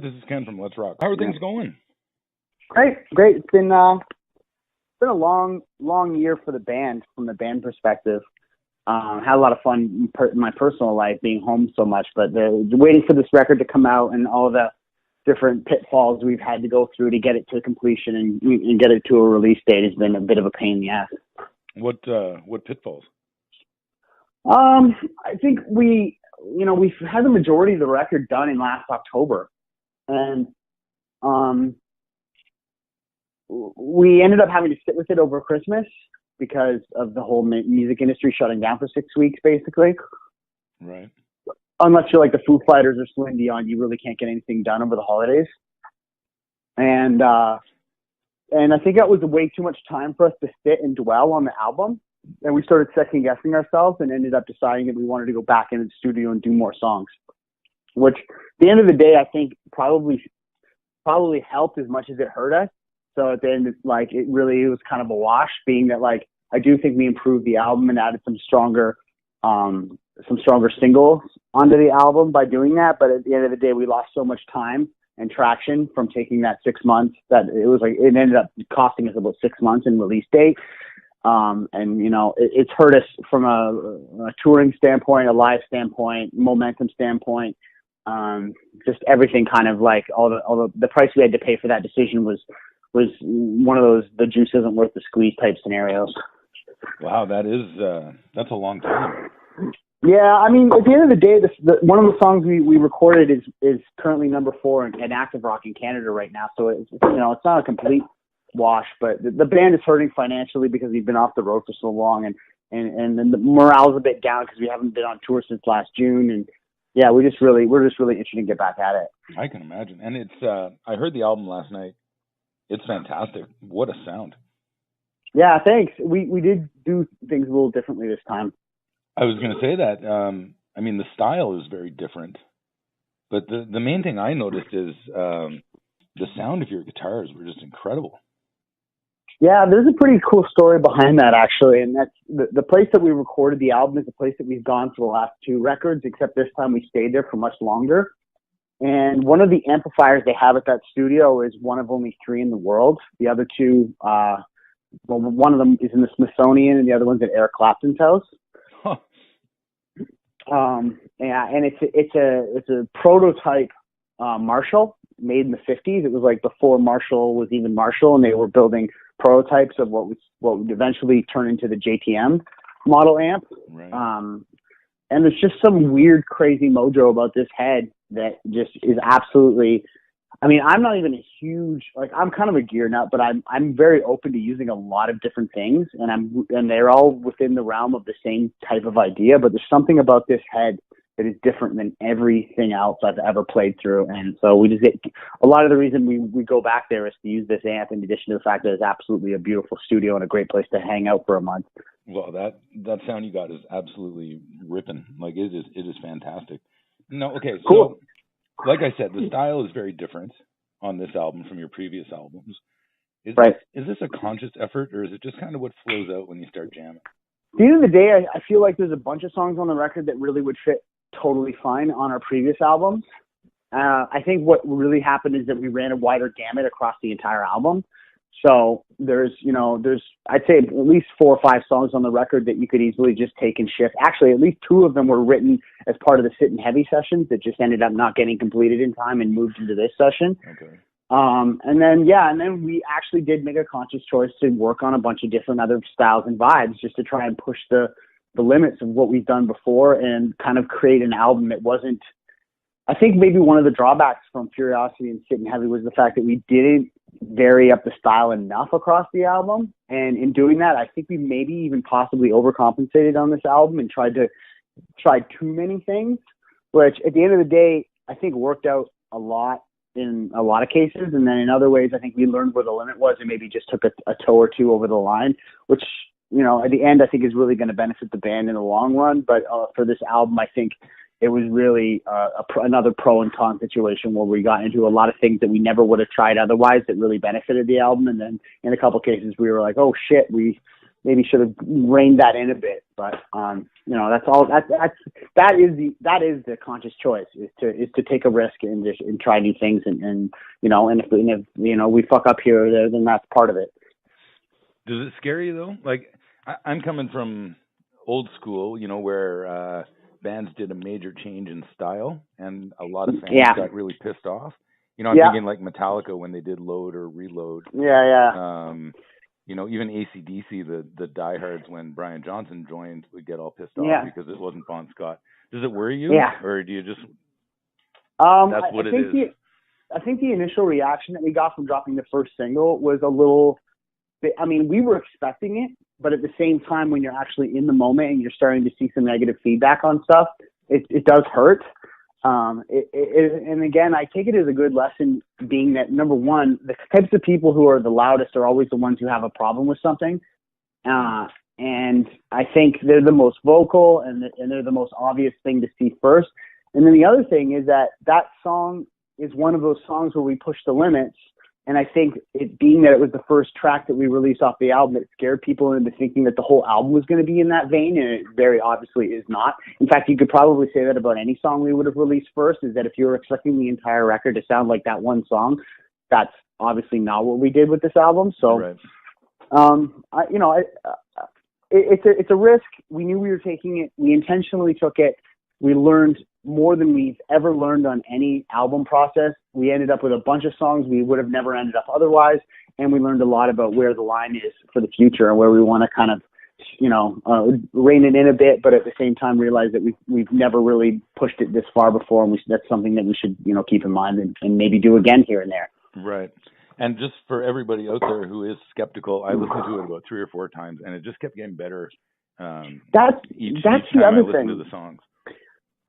This is Ken from Let's Rock. How are things going? Great, great. It's been a long year for the band from the band perspective. Had a lot of fun in my personal life being home so much, but waiting for this record to come out and all the different pitfalls we've had to go through to get it to completion and get it to a release date has been a bit of a pain in the ass. What pitfalls? I think we've had the majority of the record done in last October, and we ended up having to sit with it over Christmas because of the whole music industry shutting down for 6 weeks, basically. Right. Unless you're like the Foo Fighters or Celine Dion, you really can't get anything done over the holidays. And I think that was way too much time for us to sit and dwell on the album. And we started second guessing ourselves and ended up deciding that we wanted to go back into the studio and do more songs, which at the end of the day, I think probably helped as much as it hurt us. So at the end, it was kind of a wash, being that I do think we improved the album and added some stronger singles onto the album by doing that. But at the end of the day, we lost so much time and traction from taking that 6 months that it ended up costing us about 6 months in release date. It's hurt us from a touring standpoint, a live standpoint, momentum standpoint. Just everything kind of all the price we had to pay for that decision was one of those, the juice isn't worth the squeeze type scenarios. Wow, that's a long time. Yeah, I mean, at the end of the day, one of the songs we recorded is currently number 4 in active rock in Canada right now. So it's not a complete wash, but the band is hurting financially because we've been off the road for so long, and then the morale's a bit down because we haven't been on tour since last June, and yeah, we're just really itching to get back at it. I can imagine, and it's I heard the album last night. It's fantastic. What a sound. Yeah, thanks. We did do things a little differently this time. I was going to say that. I mean, the style is very different, but the main thing I noticed is the sound of your guitars were just incredible. Yeah, there's a pretty cool story behind that, actually, and that's the place that we recorded the album is the place that we've gone for the last 2 records, except this time we stayed there for much longer. And one of the amplifiers they have at that studio is one of only 3 in the world. The other 2, one of them is in the Smithsonian, and the other one's at Eric Clapton's house. Huh. Yeah, and it's a prototype Marshall made in the 50s. It was before Marshall was even Marshall, and they were building prototypes of what would eventually turn into the JTM model amp. Right. And there's just some weird, crazy mojo about this head that just is absolutely. I mean, I'm not even a huge I'm kind of a gear nut, but I'm very open to using a lot of different things, and they're all within the realm of the same type of idea. But there's something about this head that is different than everything else I've ever played through, and so we just get a lot of the reason we go back there is to use this amp. In addition to the fact that it's absolutely a beautiful studio and a great place to hang out for a month. Well, that sound you got is absolutely ripping. It is fantastic. No, okay, cool. So, like I said, the style is very different on this album from your previous albums. Is this a conscious effort, or is it just kind of what flows out when you start jamming? At the end of the day, I feel like there's a bunch of songs on the record that really would fit totally fine on our previous albums. I think what really happened is that we ran a wider gamut across the entire album. So there's I'd say at least 4 or 5 songs on the record that you could easily just take and shift. Actually, at least 2 of them were written as part of the Sit and Heavy sessions that just ended up not getting completed in time and moved into this session. Okay. And then we actually did make a conscious choice to work on a bunch of different other styles and vibes just to try and push the limits of what we've done before and kind of create an album that wasn't. I think maybe one of the drawbacks from Curiosity and Sit and Heavy was the fact that we didn't vary up the style enough across the album. And in doing that, I think we maybe even possibly overcompensated on this album and tried too many things, which at the end of the day, I think worked out a lot in a lot of cases. And then in other ways, I think we learned where the limit was and maybe just took a toe or 2 over the line, which, at the end, I think is really going to benefit the band in the long run. But for this album, I think it was really another pro and con situation where we got into a lot of things that we never would have tried otherwise that really benefited the album. And then in a couple cases, we were like, oh shit, we maybe should have reined that in a bit. But you know, that's all. That is the conscious choice, is to take a risk and try new things, and you know, and if you know we fuck up here or there, then that's part of it. Does it scare you though? Like I'm coming from old school, you know, where bands did a major change in style, and a lot of fans got really pissed off. You know, I'm thinking like Metallica when they did Load or Reload. You know, even AC/DC, the diehards, when Brian Johnson joined, would get all pissed off because it wasn't Bon Scott. Does it worry you? Or do you just, that's what it is? I think the initial reaction that we got from dropping the first single was a little, I mean, we were expecting it, but at the same time, when you're actually in the moment and you're starting to see some negative feedback on stuff, it does hurt. And again, I take it as a good lesson, being that, number one, the types of people who are the loudest are always the ones who have a problem with something. And I think they're the most vocal, and they're the most obvious thing to see first. And then the other thing is that song is one of those songs where we push the limits. And I think it being that it was the first track that we released off the album, it scared people into thinking that the whole album was going to be in that vein, and it very obviously is not. In fact, you could probably say that about any song we would have released first, is that if you were expecting the entire record to sound like that one song, that's obviously not what we did with this album. So, it's a risk. We knew we were taking it. We intentionally took it. We learned more than we've ever learned on any album process. We ended up with a bunch of songs we would have never ended up otherwise, and we learned a lot about where the line is for the future and where we want to kind of, you know, rein it in a bit, but at the same time realize that we've never really pushed it this far before, and that's something that we should, you know, keep in mind and maybe do again here and there. Right. And just for everybody out there who is skeptical, I listened to it about 3 or 4 times, and it just kept getting better. That's each the time other I listened thing. to the songs.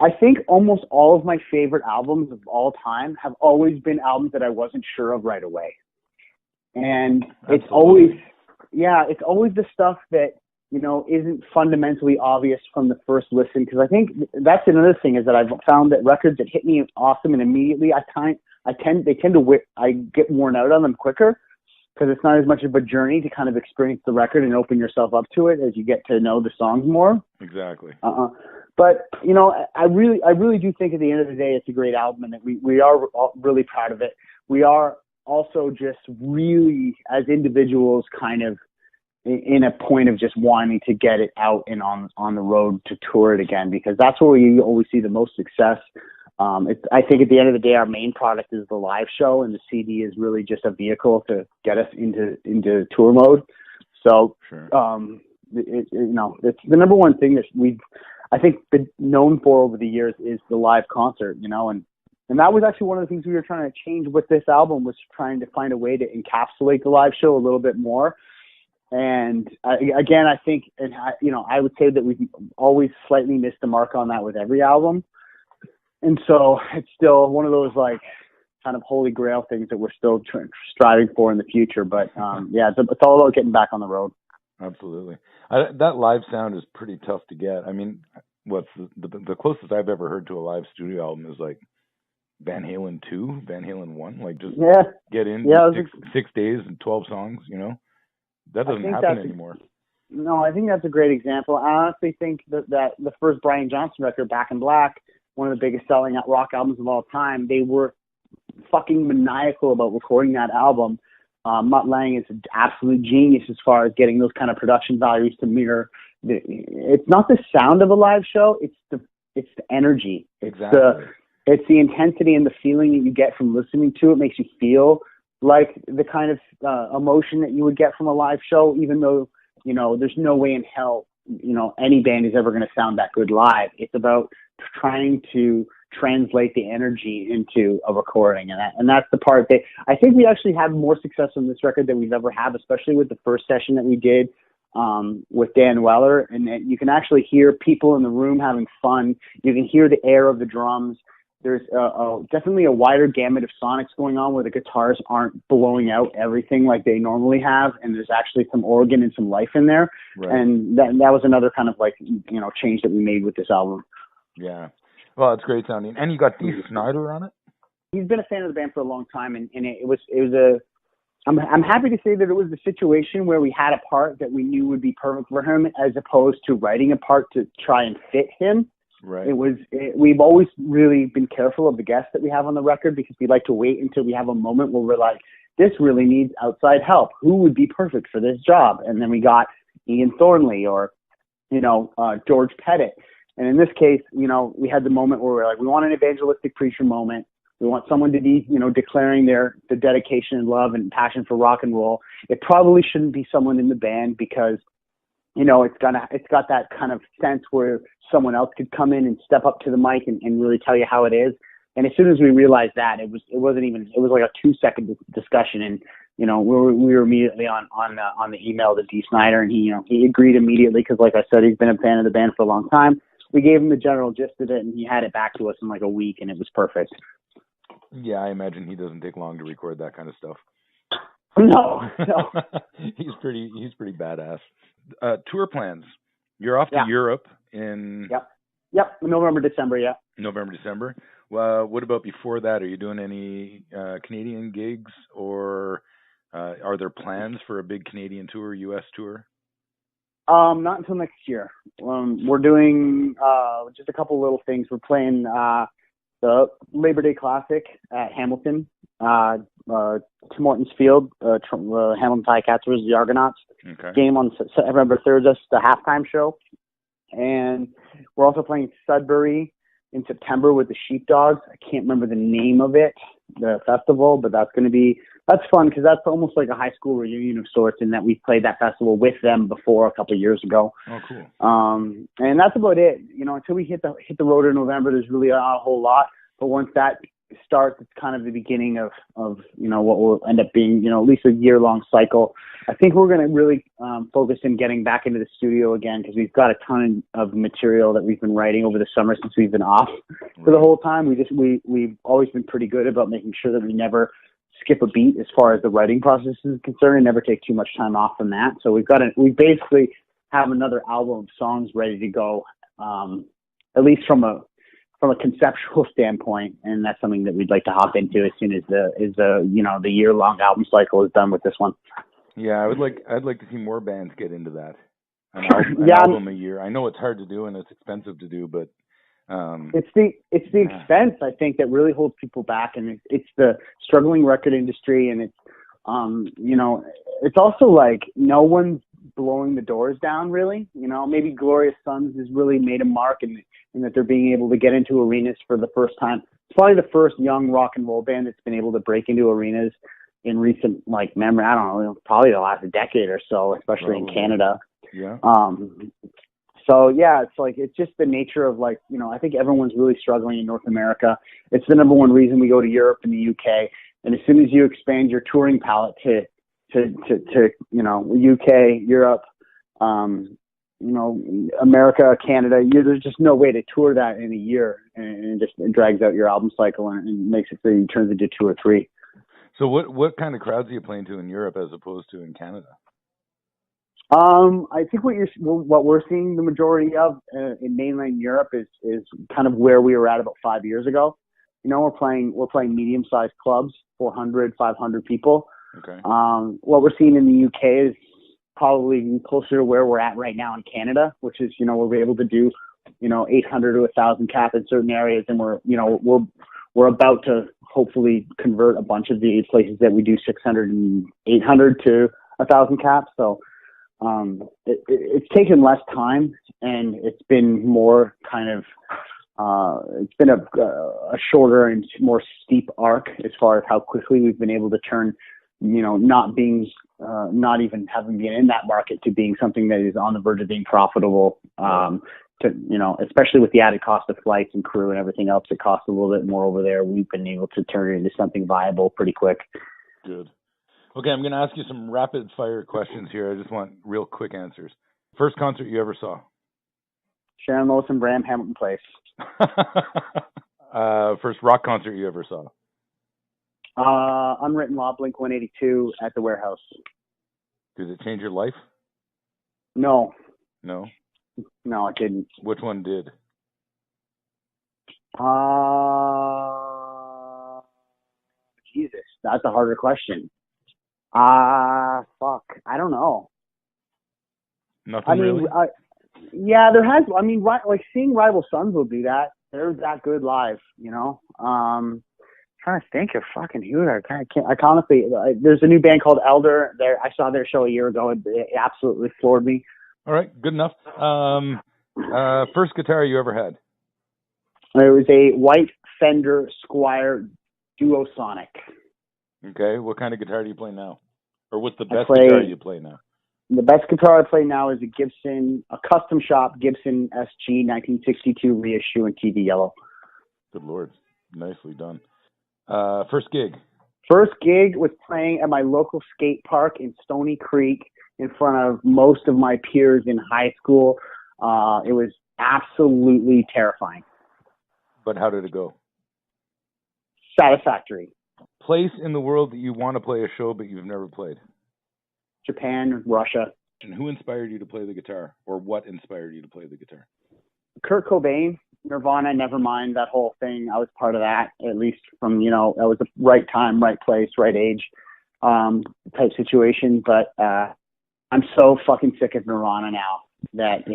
I think almost all of my favorite albums of all time have always been albums that I wasn't sure of right away. And it's always the stuff that, you know, isn't fundamentally obvious from the first listen. Because I think that's another thing, is that I've found that records that hit me awesome and immediately, I get worn out on them quicker, because it's not as much of a journey to kind of experience the record and open yourself up to it as you get to know the songs more. Exactly. But, you know, I really do think at the end of the day it's a great album, and that we are really proud of it. We are also just really, as individuals, kind of in a point of just wanting to get it out and on the road to tour it again, because that's where we always see the most success. I think at the end of the day, our main product is the live show, and the CD is really just a vehicle to get us into tour mode. So, sure. You know, it's the number one thing that I think, been known for over the years is the live concert, you know, and that was actually one of the things we were trying to change with this album, was trying to find a way to encapsulate the live show a little bit more. And again, I think, you know, I would say that we've always slightly missed the mark on that with every album. And so it's still one of those, like, kind of holy grail things that we're still striving for in the future. But it's all about getting back on the road. Absolutely. That live sound is pretty tough to get. I mean, what's the closest I've ever heard to a live studio album is like Van Halen 2, Van Halen 1, like just get in 6 days and 12 songs, you know? That doesn't happen anymore. No, I think that's a great example. I honestly think that the first Brian Johnson record, Back in Black, one of the biggest selling rock albums of all time, they were fucking maniacal about recording that album. Mutt Lange is an absolute genius as far as getting those kind of production values to mirror. It's not the sound of a live show; it's the energy. Exactly. It's the intensity and the feeling that you get from listening to it. Makes you feel like the kind of emotion that you would get from a live show, even though, you know, there's no way in hell, you know, any band is ever going to sound that good live. It's about trying to translate the energy into a recording, and that's the part that I think we actually had more success on this record than we've ever had, especially with the first session that we did with Dan Weller, and you can actually hear people in the room having fun. You can hear the air of the drums. There's definitely a wider gamut of sonics going on, where the guitars aren't blowing out everything like they normally have, and there's actually some organ and some life in there. Right. And that was another kind of, like, you know, change that we made with this album. Yeah. Well, it's great sounding. And you got Dee Snider on it? He's been a fan of the band for a long time, and it was a I'm happy to say that it was a situation where we had a part that we knew would be perfect for him, as opposed to writing a part to try and fit him. Right. We've always really been careful of the guests that we have on the record, because we like to wait until we have a moment where we're like, this really needs outside help. Who would be perfect for this job? And then we got Ian Thornley or, George Pettit. And in this case, we had the moment where we're like, we want an evangelistic preacher moment. We want someone to be, declaring the dedication and love and passion for rock and roll. It probably shouldn't be someone in the band, because, it's got that kind of sense where someone else could come in and step up to the mic and really tell you how it is. And as soon as we realized that, it was like a 2-second discussion, and we were immediately on the email to Dee Snider, and he agreed immediately, because, like I said, he's been a fan of the band for a long time. We gave him the general gist of it, and he had it back to us in like a week, and it was perfect. Yeah, I imagine he doesn't take long to record that kind of stuff. No. He's pretty badass. Tour plans. You're off to Europe in. Yep. November, December. Yeah. November, December. What about before that? Are you doing any Canadian gigs, or are there plans for a big Canadian tour, U.S. tour? Not until next year. We're doing just a couple little things. We're playing the Labor Day Classic at Hamilton, Tim Hortons Field, Hamilton Ticats versus the Argonauts. Okay. Game on November 3rd, that's the halftime show. And we're also playing Sudbury in September with the Sheepdogs. I can't remember the name of it, the festival, but that's fun, because that's almost like a high school reunion of sorts, in that we played that festival with them before a couple of years ago. Oh, cool. And that's about it. Until we hit the road in November, there's really not a whole lot. But once that starts, it's kind of the beginning of what will end up being at least a year-long cycle. I think we're going to really focus in getting back into the studio again, because we've got a ton of material that we've been writing over the summer since we've been off for the whole time. We've always been pretty good about making sure that we never skip a beat as far as the writing process is concerned, and never take too much time off from that. So we basically have another album of songs ready to go, at least from a conceptual standpoint, and that's something that we'd like to hop into as soon as the year-long album cycle is done with this one. Yeah, I'd like to see more bands get into that. An album a year. I know it's hard to do and it's expensive to do, but it's the expense, I think, that really holds people back, and it's the struggling record industry, and it's it's also like no one's blowing the doors down, really. Maybe Glorious Sons has really made a mark in that they're being able to get into arenas for the first time. It's probably the first young rock and roll band that's been able to break into arenas in recent memory. I don't know, probably the last decade or so, especially in Canada. Yeah. So yeah, it's just the nature of I think everyone's really struggling in North America. It's the number one reason we go to Europe and the UK. And as soon as you expand your touring palette to UK, Europe, America, Canada, there's just no way to tour that in a year, and it drags out your album cycle and makes it so it turns into 2 or 3. So what kind of crowds are you playing to in Europe as opposed to in Canada? I think what we're seeing the majority of in mainland Europe is kind of where we were at about 5 years ago. We're playing medium-sized clubs, 400, 500 people. Okay. What we're seeing in the UK is probably closer to where we're at right now in Canada, which is we're able to do 800 to 1,000 cap in certain areas, and we're about to hopefully convert a bunch of the places that we do 600 and 800 to 1,000 caps. So it's taken less time, and it's been more kind of it's been a shorter and more steep arc as far as how quickly we've been able to turn not even having been in that market to being something that is on the verge of being profitable, especially with the added cost of flights and crew and everything else. It costs a little bit more over there. We've been able to turn it into something viable pretty quick. Good. Okay, I'm going to ask you some rapid fire questions here. I just want real quick answers. First concert you ever saw? Sharon Lois and Bram, Hamilton Place. First rock concert you ever saw? Unwritten Law, Blink-182 at the Warehouse. Did it change your life? No. No? No, it didn't. Which one did? Jesus, that's a harder question. Fuck. I don't know. Nothing really? Yeah, there has. I mean, like seeing Rival Sons will do that. They're that good live, you know. Trying to think of fucking who I can't. I honestly, there's a new band called Elder. I saw their show a year ago. It absolutely floored me. All right, good enough. First guitar you ever had? It was a white Fender Squier Duosonic. Okay, what kind of guitar do you play now? Or what's the best guitar you play now? The best guitar I play now is a custom shop Gibson SG 1962 reissue in TV yellow. Good Lord, nicely done. First gig? First gig was playing at my local skate park in Stony Creek in front of most of my peers in high school. It was absolutely terrifying. But how did it go? Satisfactory. Place in the world that you want to play a show but you've never played? Japan, Russia. And who inspired you to play the guitar, or what inspired you to play the guitar? Kurt Cobain, Nirvana, Nevermind, that whole thing. I was part of that, at least from, that was the right time, right place, right age type situation. But I'm so fucking sick of Nirvana now that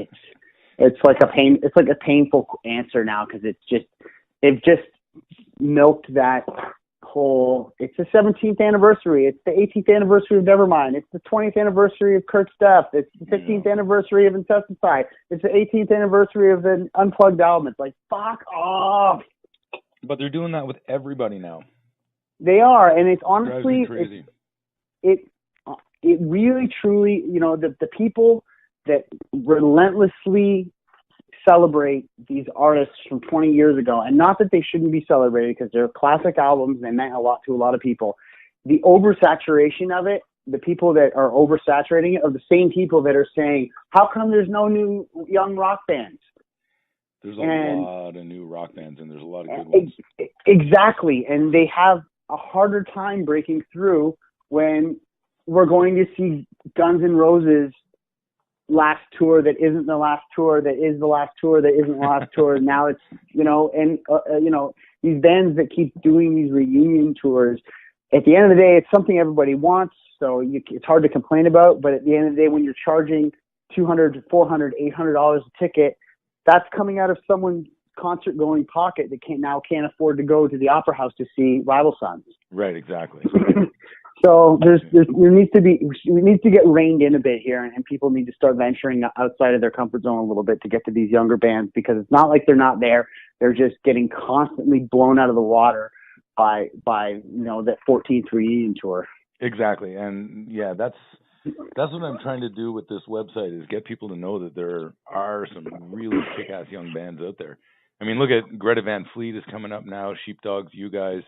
it's like a painful answer now, because they've just milked that whole. It's the 17th anniversary. It's the 18th anniversary of Nevermind. It's the 20th anniversary of Kurt's death. It's the 15th anniversary of Incesticide. It's the 18th anniversary of the Unplugged album. It's like, fuck off. But they're doing that with everybody now. They are, and it's honestly crazy. It really truly, the people that relentlessly celebrate these artists from 20 years ago, and not that they shouldn't be celebrated, because they're classic albums and they meant a lot to a lot of people. The oversaturation of it, the people that are oversaturating it are the same people that are saying, how come there's no new young rock bands? There's a lot of new rock bands, and there's a lot of good ones. Exactly, and they have a harder time breaking through when we're going to see Guns N' Roses last tour that isn't the last tour that is the last tour that isn't the last tour. Now it's, these bands that keep doing these reunion tours, at the end of the day, it's something everybody wants, so it's hard to complain about. But at the end of the day, when you're charging $200 to $400, $800 a ticket, that's coming out of someone's concert going pocket that can't afford to go to the Opera House to see Rival Sons. Right, exactly. So we need to get reined in a bit here, and people need to start venturing outside of their comfort zone a little bit to get to these younger bands, because it's not like they're not there. They're just getting constantly blown out of the water by that 14th reunion tour. Exactly, and yeah, that's what I'm trying to do with this website, is get people to know that there are some really kick-ass young bands out there. I mean, look at Greta Van Fleet is coming up now, Sheepdogs, you guys.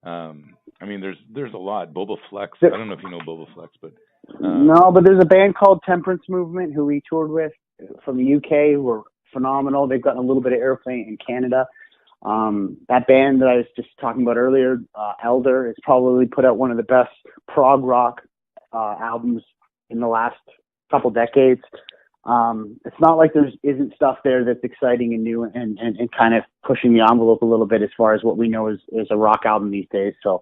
I mean, there's a lot. Boba Flex. I don't know if you know Boba Flex, but no, but there's a band called Temperance Movement who we toured with from the UK, who are phenomenal. They've gotten a little bit of airplay in Canada. That band that I was just talking about earlier, Elder, has probably put out one of the best prog rock albums in the last couple decades. It's not like there isn't stuff there that's exciting and new and kind of pushing the envelope a little bit as far as what we know is a rock album these days. So,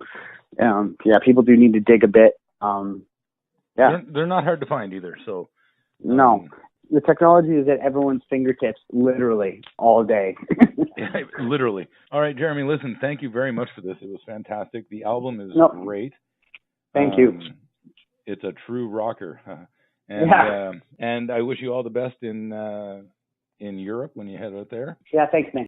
people do need to dig a bit. They're not hard to find either. So, no, the technology is at everyone's fingertips, literally all day. Yeah, literally. All right, Jeremy, listen, thank you very much for this. It was fantastic. The album is great. Thank you. It's a true rocker. And I wish you all the best in Europe when you head out there. Yeah, thanks, man.